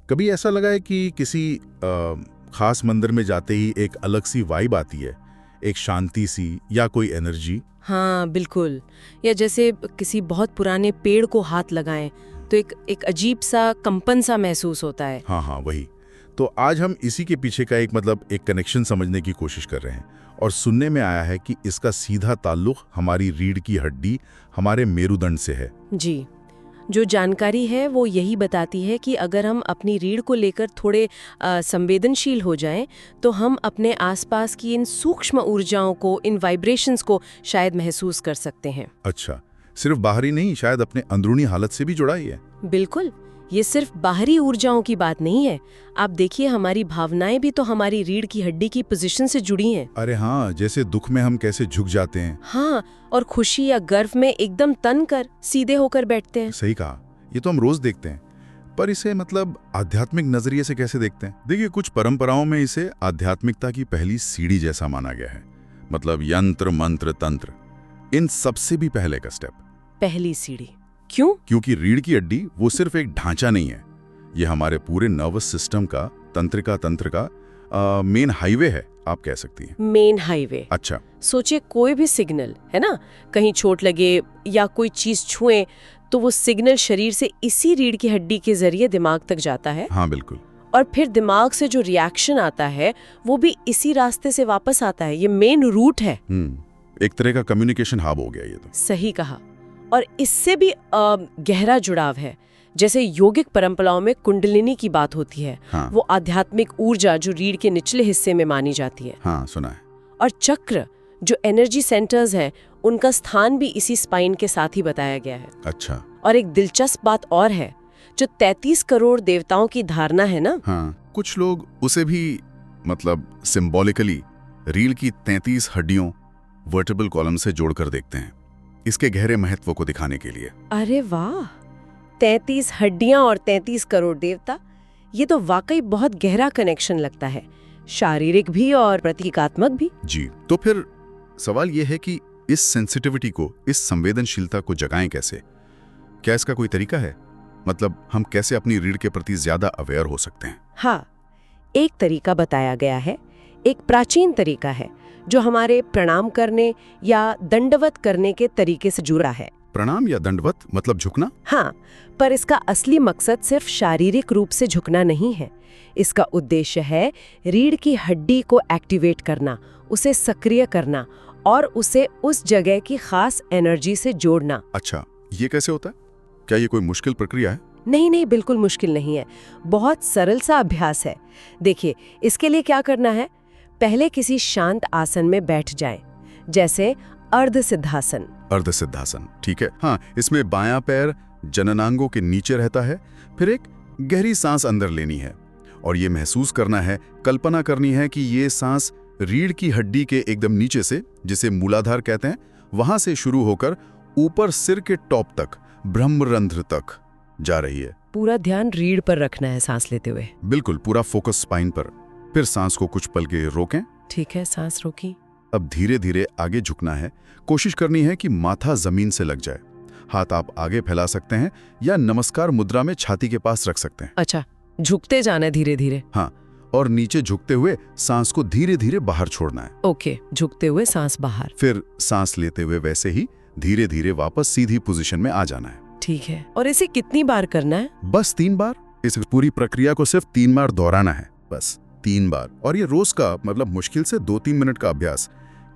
कभी ऐसा लगा है कि किसी खास मंदिर में जाते ही एक अलग सी वाइब आती है, एक शांति सी या कोई एनर्जी? हाँ बिल्कुल। या जैसे किसी बहुत पुराने पेड़ को हाथ लगाएं तो एक अजीब सा कंपन सा महसूस होता है। हाँ हाँ, वही। तो आज हम इसी के पीछे का एक कनेक्शन समझने की कोशिश कर रहे हैं, और सुनने में आया है कि इसका सीधा ताल्लुक हमारी रीढ़ की हड्डी, हमारे मेरुदंड से है। जी, जो जानकारी है वो यही बताती है कि अगर हम अपनी रीढ़ को लेकर थोड़े संवेदनशील हो जाएं, तो हम अपने आसपास की इन सूक्ष्म ऊर्जाओं को, इन वाइब्रेशंस को शायद महसूस कर सकते हैं। अच्छा, सिर्फ बाहरी नहीं, शायद अपने अंदरूनी हालत से भी जुड़ा ही है। बिल्कुल, ये सिर्फ बाहरी ऊर्जाओं की बात नहीं है। आप देखिए, हमारी भावनाएं भी तो हमारी रीढ़ की हड्डी की पोजीशन से जुड़ी हैं। अरे हाँ, जैसे दुख में हम कैसे झुक जाते हैं। हाँ, और खुशी या गर्व में एकदम तन कर सीधे होकर बैठते हैं। सही कहा, ये तो हम रोज देखते हैं। पर इसे आध्यात्मिक नजरिए से कैसे देखते हैं? देखिए, कुछ परंपराओं में इसे आध्यात्मिकता की पहली सीढ़ी जैसा माना गया है। यंत्र, मंत्र, तंत्र, इन सबसे भी पहले का स्टेप। पहली सीढ़ी क्यों? क्योंकि रीढ़ की हड्डी वो सिर्फ एक ढांचा नहीं है, ये हमारे पूरे नर्वस सिस्टम का, तंत्र का मेन हाईवे है, आप कह सकती हैं। Main highway. अच्छा, सोचिए, कोई भी सिग्नल है ना, कहीं चोट लगे या कोई चीज छुए तो वो सिग्नल शरीर से इसी रीढ़ की हड्डी के जरिए दिमाग तक जाता है। हाँ बिल्कुल। और फिर दिमाग से जो रिएक्शन आता है वो भी इसी रास्ते से वापस आता है। ये मेन रूट है। एक तरह का कम्युनिकेशन हब हो गया ये तो। सही कहा। और इससे भी गहरा जुड़ाव है। जैसे योगिक परंपराओं में कुंडलिनी की बात होती है। हाँ। वो आध्यात्मिक ऊर्जा जो रीढ़ के निचले हिस्से में मानी जाती है। हाँ, सुना है। और चक्र जो एनर्जी सेंटर्स हैं, उनका स्थान भी इसी स्पाइन के साथ ही बताया गया है। अच्छा। और एक दिलचस्प बात और है, जो 33 करोड़ देवताओं की धारणा है ना। हाँ, कुछ लोग उसे भी सिंबॉलिकली रीढ़ की 33 हड्डियों, वर्टेब्रल कॉलम से जोड़कर देखते हैं, इसके गहरे महत्व को दिखाने के लिए। अरे वाह, 33 हड्डियां और 33 करोड़ देवता, ये तो वाकई बहुत गहरा कनेक्शन लगता है, शारीरिक भी और प्रतीकात्मक भी। जी, तो फिर सवाल ये है कि इस सेंसिटिविटी को, इस संवेदनशीलता को जगाएं कैसे? क्या इसका कोई तरीका है? हम कैसे अपनी रीढ़ के प्रति ज्यादा अवेयर हो सकते हैं? हाँ, एक तरीका बताया गया है। एक प्राचीन तरीका है जो हमारे प्रणाम करने या दंडवत करने के तरीके से जुड़ा है। प्रणाम या दंडवत मतलब झुकना? हाँ, पर इसका असली मकसद सिर्फ शारीरिक रूप से झुकना नहीं है। इसका उद्देश्य है रीढ़ की हड्डी को एक्टिवेट करना, उसे सक्रिय करना और उसे उस जगह की खास एनर्जी से जोड़ना। अच्छा, ये कैसे होता है? क्या ये कोई मुश्किल प्रक्रिया है? नहीं, बिल्कुल मुश्किल नहीं है। बहुत सरल सा अभ्यास है। देखिए, इसके लिए क्या करना है, पहले किसी शांत आसन में बैठ जाएं, जैसे अर्ध सिद्धासन। अर्ध सिद्धासन, ठीक है। हाँ, इसमें बायां पैर जननांगों के नीचे रहता है, फिर एक गहरी सांस अंदर लेनी है और ये महसूस करना है, कल्पना करनी है कि ये सांस रीढ़ की हड्डी के एकदम नीचे से, जिसे मूलाधार कहते हैं, वहां से शुरू होकर ऊपर सिर के टॉप तक, ब्रह्मरंध्र तक जा रही है। पूरा ध्यान रीढ़ पर रखना है सांस लेते हुए। बिल्कुल, पूरा फोकस स्पाइन पर। फिर सांस को कुछ पल के रोकें। ठीक है, सांस रोकी। अब धीरे धीरे आगे झुकना है। कोशिश करनी है कि माथा जमीन से लग जाए। हाथ आप आगे फैला सकते हैं या नमस्कार मुद्रा में छाती के पास रख सकते हैं। अच्छा, झुकते जाना है धीरे धीरे। हाँ, और नीचे झुकते हुए सांस को धीरे धीरे बाहर छोड़ना है। ओके, झुकते हुए सांस बाहर। फिर सांस लेते हुए वैसे ही धीरे धीरे वापस सीधी पोजीशन में आ जाना है। ठीक है, और इसे कितनी बार करना है? बस 3 बार। इस पूरी प्रक्रिया को सिर्फ 3 बार दोहराना है, बस 3 बार। और ये रोज का मुश्किल से 2-3 मिनट का अभ्यास।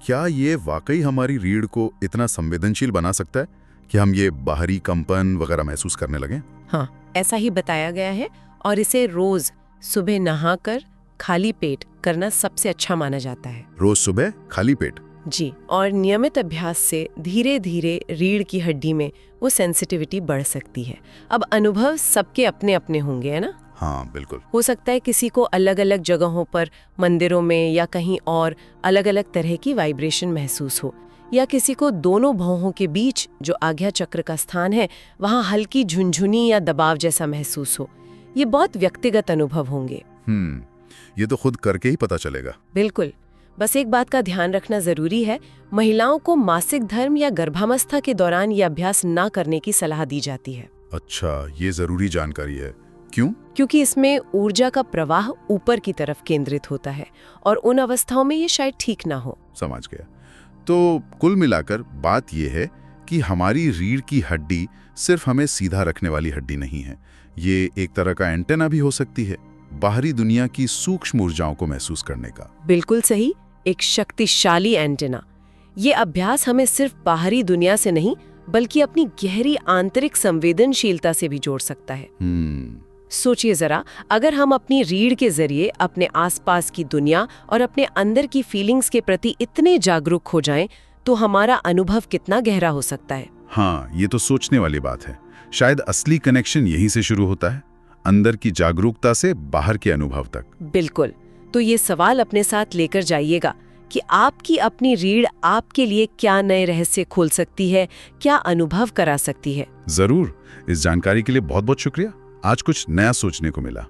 क्या ये वाकई हमारी रीढ़ को इतना संवेदनशील बना सकता है कि हम ये बाहरी कंपन वगैरह महसूस करने लगे? हाँ, ऐसा ही बताया गया है। और इसे रोज सुबह नहाकर खाली पेट करना सबसे अच्छा माना जाता है। रोज सुबह खाली पेट? जी, और नियमित अभ्यास से धीरे धीरे रीढ़ की हड्डी में वो सेंसिटिविटी बढ़ सकती है। अब अनुभव सबके अपने अपने होंगे, है ना? हाँ बिल्कुल। हो सकता है किसी को अलग अलग जगहों पर, मंदिरों में या कहीं और, अलग अलग तरह की वाइब्रेशन महसूस हो, या किसी को दोनों भौहों के बीच जो आज्ञा चक्र का स्थान है वहाँ हल्की झुनझुनी या दबाव जैसा महसूस हो। ये बहुत व्यक्तिगत अनुभव होंगे। ये तो खुद करके ही पता चलेगा। बिल्कुल। बस एक बात का ध्यान रखना जरूरी है, महिलाओं को मासिक धर्म या गर्भावस्था के दौरान ये अभ्यास ना करने की सलाह दी जाती है। अच्छा, ये जरूरी जानकारी है। क्यों? क्योंकि इसमें ऊर्जा का प्रवाह ऊपर की तरफ केंद्रित होता है और उन अवस्थाओं में ये शायद ठीक ना हो। समझ गया। तो कुल मिलाकर बात यह है कि हमारी रीढ़ की हड्डी सिर्फ हमें सीधा रखने वाली हड्डी नहीं है, ये एक तरह का एंटेना भी हो सकती है, बाहरी दुनिया की सूक्ष्म ऊर्जाओं को महसूस करने का। बिल्कुल सही, एक शक्तिशाली एंटेना। ये अभ्यास हमें सिर्फ बाहरी दुनिया से नहीं बल्कि अपनी गहरी आंतरिक संवेदनशीलता से भी जोड़ सकता है। सोचिए जरा, अगर हम अपनी रीढ़ के जरिए अपने आसपास की दुनिया और अपने अंदर की फीलिंग्स के प्रति इतने जागरूक हो जाएं, तो हमारा अनुभव कितना गहरा हो सकता है। हाँ, ये तो सोचने वाली बात है। शायद असली कनेक्शन यहीं से शुरू होता है, अंदर की जागरूकता से बाहर के अनुभव तक। बिल्कुल। तो ये सवाल अपने साथ लेकर जाइएगा कि आपकी अपनी रीढ़ आपके लिए क्या नए रहस्य खोल सकती है, क्या अनुभव करा सकती है। जरूर। इस जानकारी के लिए बहुत बहुत शुक्रिया। आज कुछ नया सोचने को मिला।